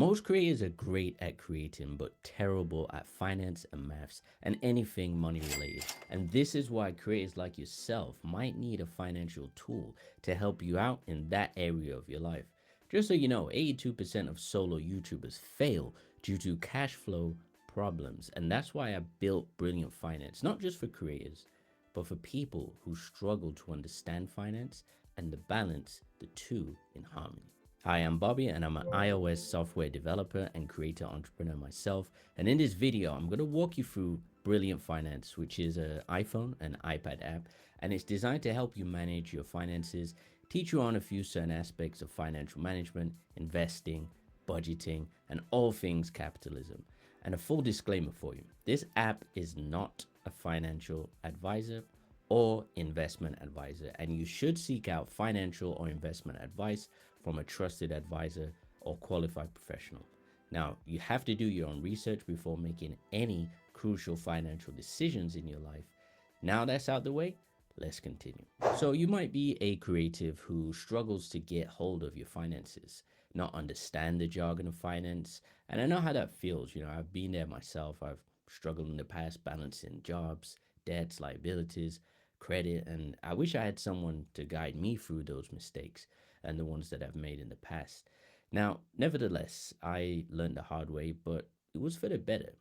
Most creators are great at creating, but terrible at finance and maths and anything money related. And this is why creators like yourself might need a financial tool to help you out in that area of your life. Just so you know, 82% of solo YouTubers fail due to cash flow problems. And that's why I built Brilliant Finance, not just for creators, but for people who struggle to understand finance and to balance the two in harmony. Hi, I'm Bobby and I'm an iOS software developer and creator entrepreneur myself. And in this video, I'm going to walk you through Brilliant Finance, which is an iPhone and iPad app, and it's designed to help you manage your finances, teach you on a few certain aspects of financial management, investing, budgeting, and all things capitalism. And a full disclaimer for you, this app is not a financial advisor or investment advisor, and you should seek out financial or investment advice from a trusted advisor or qualified professional. Now, you have to do your own research before making any crucial financial decisions in your life. Now that's out the way, let's continue. So you might be a creative who struggles to get hold of your finances, not understand the jargon of finance. And I know how that feels. I've been there myself. I've struggled in the past balancing jobs, debts, liabilities, credit, and I wish I had someone to guide me through those mistakes and the ones that I've made in the past. Now, nevertheless, I learned the hard way, but it was for the better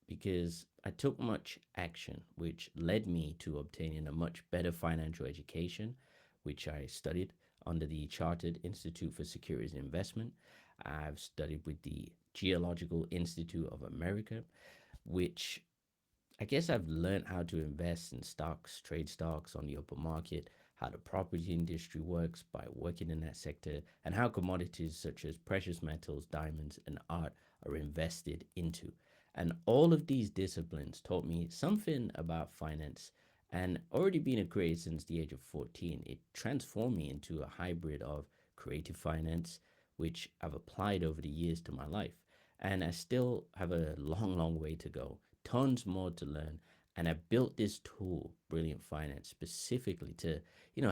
because I took much action, which led me to obtaining a much better financial education, which I studied under the Chartered Institute for Securities and Investment. I've studied with the Geological Institute of America, which I guess I've learned how to invest in stocks, trade stocks on the open market, how the property industry works by working in that sector, and how commodities such as precious metals, diamonds, and art are invested into. And all of these disciplines taught me something about finance. And already being a creator since the age of 14, it transformed me into a hybrid of creative finance, which I've applied over the years to my life. And I still have a long, long way to go, tons more to learn. And I built this tool, Brilliant Finance, specifically to,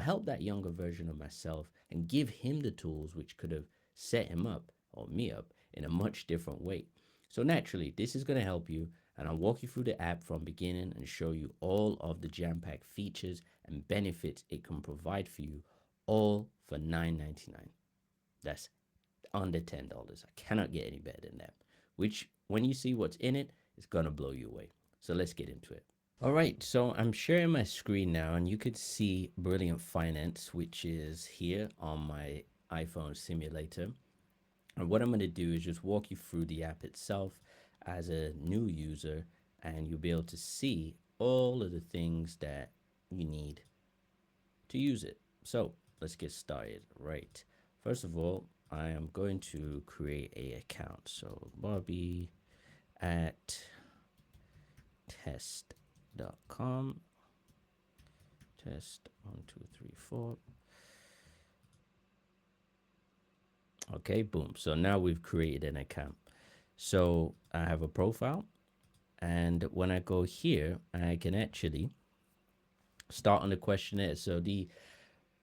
help that younger version of myself and give him the tools which could have set him up or me up in a much different way. So naturally, this is going to help you, and I'll walk you through the app from beginning and show you all of the jam-packed features and benefits it can provide for you, all for $9.99. That's under $10. I cannot get any better than that, which when you see what's in it, it's going to blow you away. So let's get into it. All right, so I'm sharing my screen now, and you could see Brilliant Finance, which is here on my iPhone simulator. And what I'm going to do is just walk you through the app itself as a new user, and you'll be able to see all of the things that you need to use it. So let's get started. Right. First of all, I am going to create a account. So Bobby at test.com. Test 1, 2, 3, 4. Okay, boom. So now we've created an account. So I have a profile, and when I go here, I can actually start on the questionnaire. So the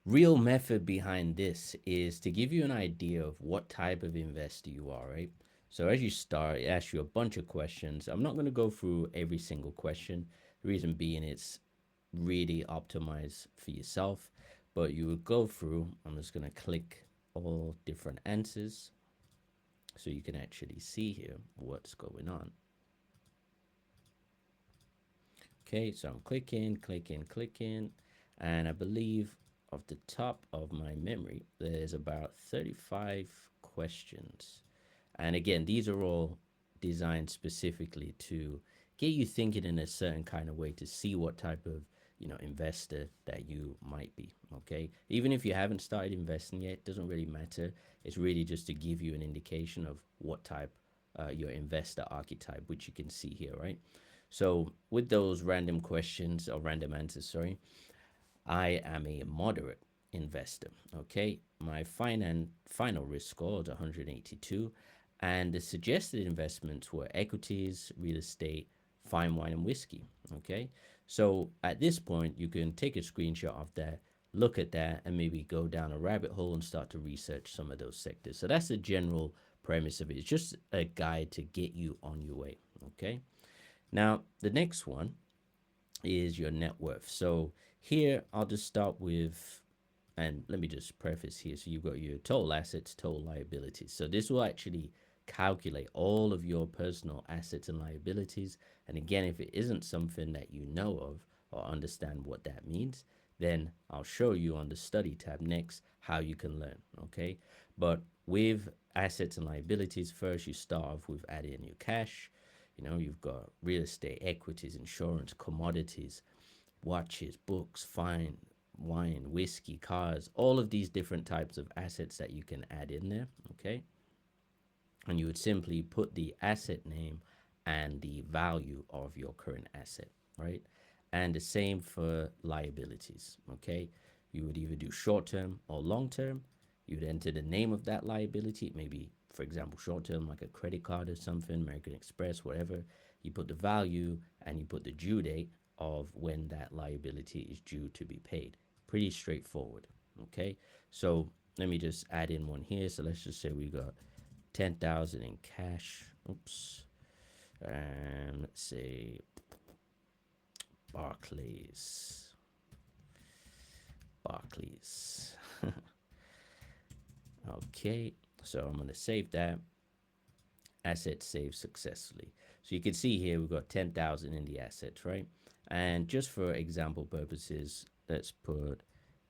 real method behind this is to give you an idea of what type of investor you are, right? So as you start, it asks you a bunch of questions. I'm not going to go through every single question. The reason being it's really optimized for yourself, but you would go through. I'm just going to click all different answers so you can actually see here what's going on. Okay, so I'm clicking, and I believe off the top of my memory, there's about 35 questions. And again, these are all designed specifically to get you thinking in a certain kind of way to see what type of investor that you might be. Okay, even if you haven't started investing yet, it doesn't really matter. It's really just to give you an indication of what type your investor archetype, which you can see here, right? So with those random questions or random answers, sorry, I am a moderate investor. Okay, my final risk score is 182, and the suggested investments were equities, real estate, fine wine, and whiskey. Okay, so at this point, you can take a screenshot of that, look at that, and maybe go down a rabbit hole and start to research some of those sectors. So that's the general premise of it. It's just a guide to get you on your way. Okay. Now, the next one is your net worth. So here I'll just start with, and let me just preface here. So you've got your total assets, total liabilities. So this will actually calculate all of your personal assets and liabilities. And again, if it isn't something that you know of or understand what that means, then I'll show you on the study tab next how you can learn. Okay. But with assets and liabilities, first you start off with adding your cash. You've got real estate, equities, insurance, commodities, watches, books, fine, wine, whiskey, cars, all of these different types of assets that you can add in there. Okay. And you would simply put the asset name and the value of your current asset, right? And the same for liabilities. Okay. You would either do short term or long term. You would enter the name of that liability, maybe, for example, short term, like a credit card or something, American Express, whatever. You put the value and you put the due date of when that liability is due to be paid. Pretty straightforward. Okay. So let me just add in one here. So let's just say we got 10,000 in cash. Oops. And let's say Barclays. Barclays. Okay, so I'm going to save that. Asset saved successfully. So you can see here we've got 10,000 in the assets, right? And just for example purposes, let's put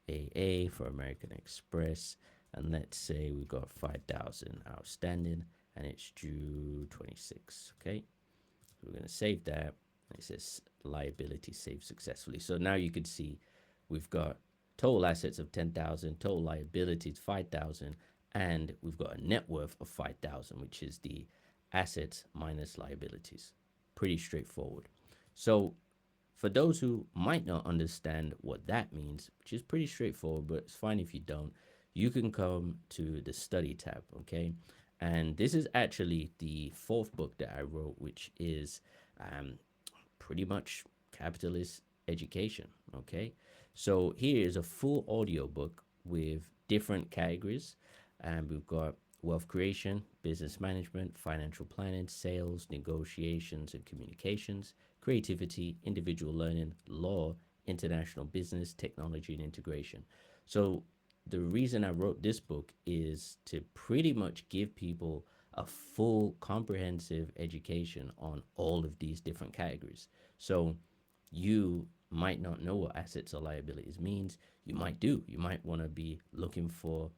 AA for American Express. And let's say we've got 5,000 outstanding and it's due 26. Okay, so we're going to save that. It says liability saved successfully. So now you can see we've got total assets of 10,000, total liabilities 5,000, and we've got a net worth of 5,000, which is the assets minus liabilities. Pretty straightforward. So for those who might not understand what that means, which is pretty straightforward, but it's fine if you don't, you can come to the study tab, okay? And this is actually the fourth book that I wrote, which is pretty much capitalist education, okay? So here is a full audio book with different categories. And we've got wealth creation, business management, financial planning, sales, negotiations and communications, creativity, individual learning, law, international business, technology, and integration. So the reason I wrote this book is to pretty much give people a full comprehensive education on all of these different categories. So you might not know what assets or liabilities means. You might do. You might want to be looking for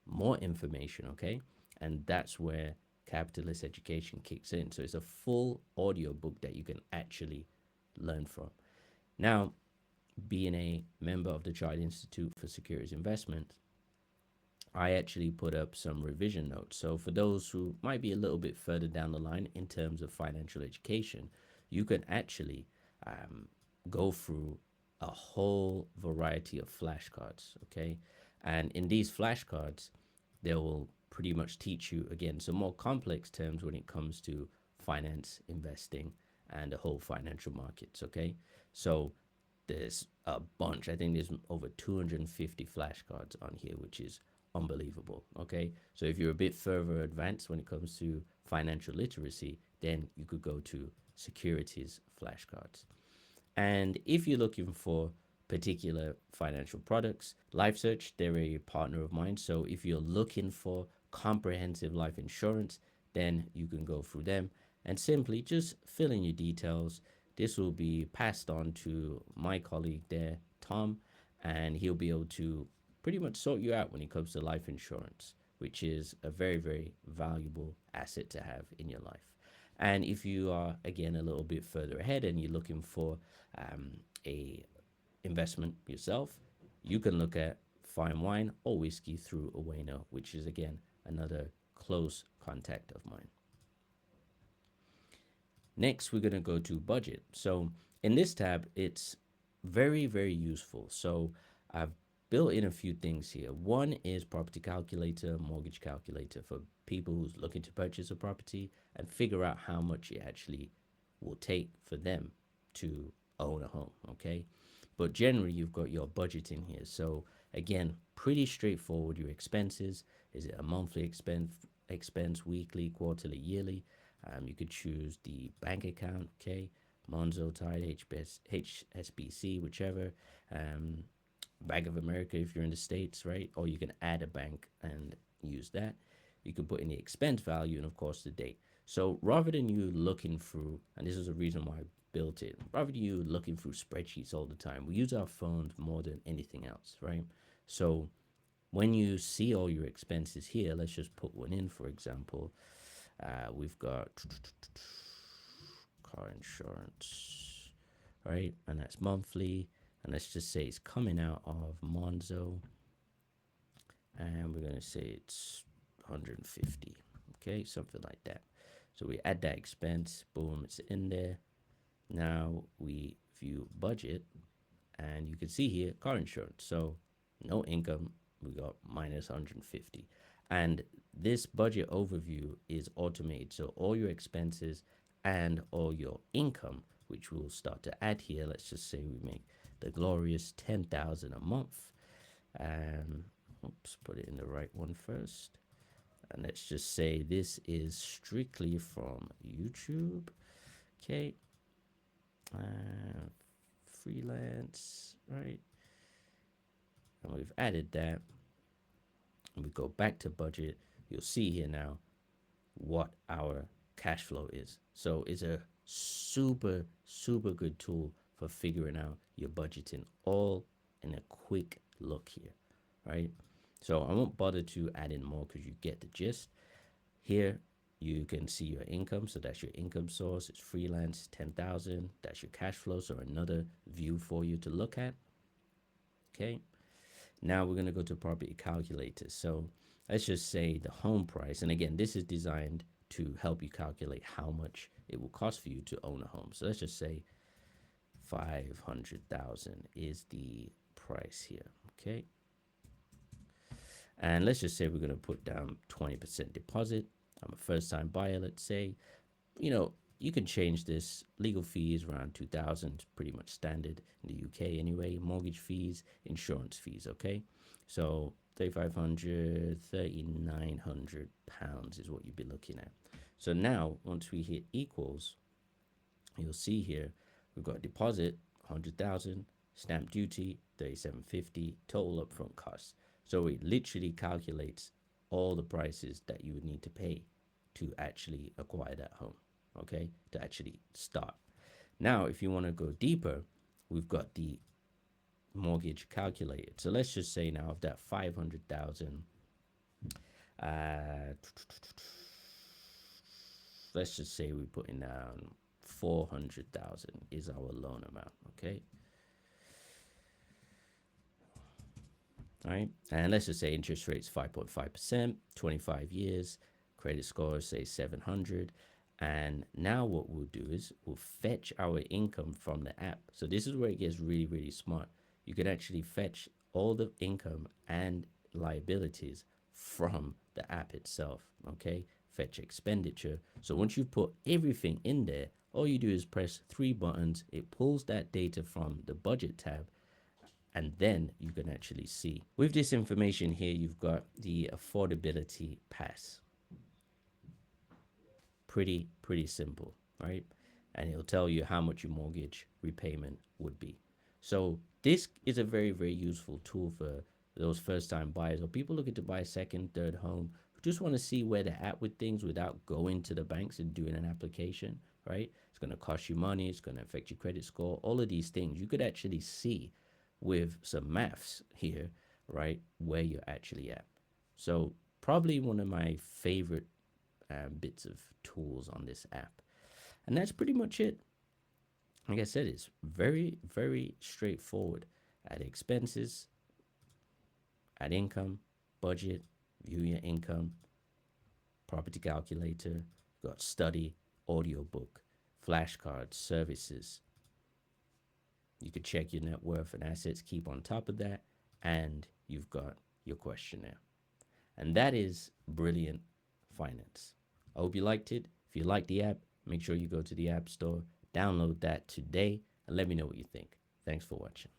more information, okay? And that's where capitalist education kicks in. So it's a full audio book that you can actually learn from. Now, being a member of the Chartered Institute for Securities Investment, I actually put up some revision notes. So for those who might be a little bit further down the line in terms of financial education, you can actually go through a whole variety of flashcards, okay? And in these flashcards, they will pretty much teach you, again, some more complex terms when it comes to finance, investing, and the whole financial markets, okay? So there's a bunch. I think there's over 250 flashcards on here, which is unbelievable, okay? So if you're a bit further advanced when it comes to financial literacy, then you could go to securities flashcards. And if you're looking for particular financial products, LifeSearch, they're a partner of mine. So if you're looking for comprehensive life insurance, then you can go through them and simply just fill in your details. This will be passed on to my colleague there, Tom, and he'll be able to pretty much sort you out when it comes to life insurance, which is a very, very valuable asset to have in your life. And if you are, again, a little bit further ahead and you're looking for a investment yourself, you can look at fine wine or whiskey through Ueno, which is, again, another close contact of mine. Next, we're going to go to budget. So in this tab, it's very, very useful. So I've built in a few things here. One is property calculator, mortgage calculator for people who's looking to purchase a property and figure out how much it actually will take for them to own a home, okay? But generally, you've got your budget in here. So again, pretty straightforward. Your expenses, is it a monthly expense? expense weekly, quarterly, yearly. You could choose the bank account, okay, Monzo, Tide, HSBC, whichever. Um, Bank of America if you're in the States, right? Or you can add a bank and use that. You can put in the expense value and, of course, the date. So rather than you looking through, and this is the reason why I built it, rather than you looking through spreadsheets all the time, we use our phones more than anything else, right? So when you see all your expenses here, let's just put one in, for example. We've got car insurance, right? And that's monthly. And let's just say it's coming out of Monzo. And we're going to say it's 150. Okay, something like that. So we add that expense. Boom, it's in there. Now we view budget. And you can see here car insurance. So no income. We got minus 150. And this budget overview is automated. So all your expenses and all your income, which we'll start to add here. Let's just say we make the glorious 10,000 a month. Oops, put it in the right one first. And let's just say this is strictly from YouTube. Okay. Freelance, right? And we've added that. And we go back to budget. You'll see here now what our cash flow is. So it's a super, super good tool for figuring out your budgeting all in a quick look here, right? So I won't bother to add in more because you get the gist. Here you can see your income. So that's your income source. It's freelance, 10,000. That's your cash flow. So another view for you to look at. Okay. Now we're going to go to property calculator. So let's just say the home price. And again, this is designed to help you calculate how much it will cost for you to own a home. So let's just say 500,000 is the price here. Okay. And let's just say we're going to put down 20% deposit. I'm a first time buyer, let's say. You know, you can change this. Legal fees around 2,000, pretty much standard in the UK anyway. Mortgage fees, insurance fees, okay? So 3,500, 3,900 pounds is what you'd be looking at. So now, once we hit equals, you'll see here, we've got deposit, 100,000, stamp duty, 3,750, total upfront costs. So it literally calculates all the prices that you would need to pay to actually acquire that home, okay? To actually start. Now, if you want to go deeper, we've got the mortgage calculated. So let's just say now of that 500,000, let's just say we're putting down 400,000 is our loan amount, okay? All right, and let's just say interest rate's 5.5%, 25 years, credit score say 700. And now what we'll do is we'll fetch our income from the app. So this is where it gets really, really smart. You can actually fetch all the income and liabilities from the app itself, okay? Fetch expenditure. So once you put everything in there, all you do is press 3 buttons. It pulls that data from the budget tab, and then you can actually see. With this information here, you've got the affordability pass. Pretty simple, right? And it'll tell you how much your mortgage repayment would be. So this is a very, very useful tool for those first-time buyers or people looking to buy a second, third home who just want to see where they're at with things without going to the banks and doing an application, right? It's going to cost you money. It's going to affect your credit score. All of these things you could actually see with some maths here, right, where you're actually at. So probably one of my favorite bits of tools on this app. And that's pretty much it. Like I said, it's very, very straightforward. Add expenses, add income, budget, view your income, property calculator, got study, audiobook, flashcards, services. You could check your net worth and assets, keep on top of that, and you've got your questionnaire. And that is brilliant finance. I hope you liked it. If you like the app, make sure you go to the App Store, download that today, and let me know what you think. Thanks for watching.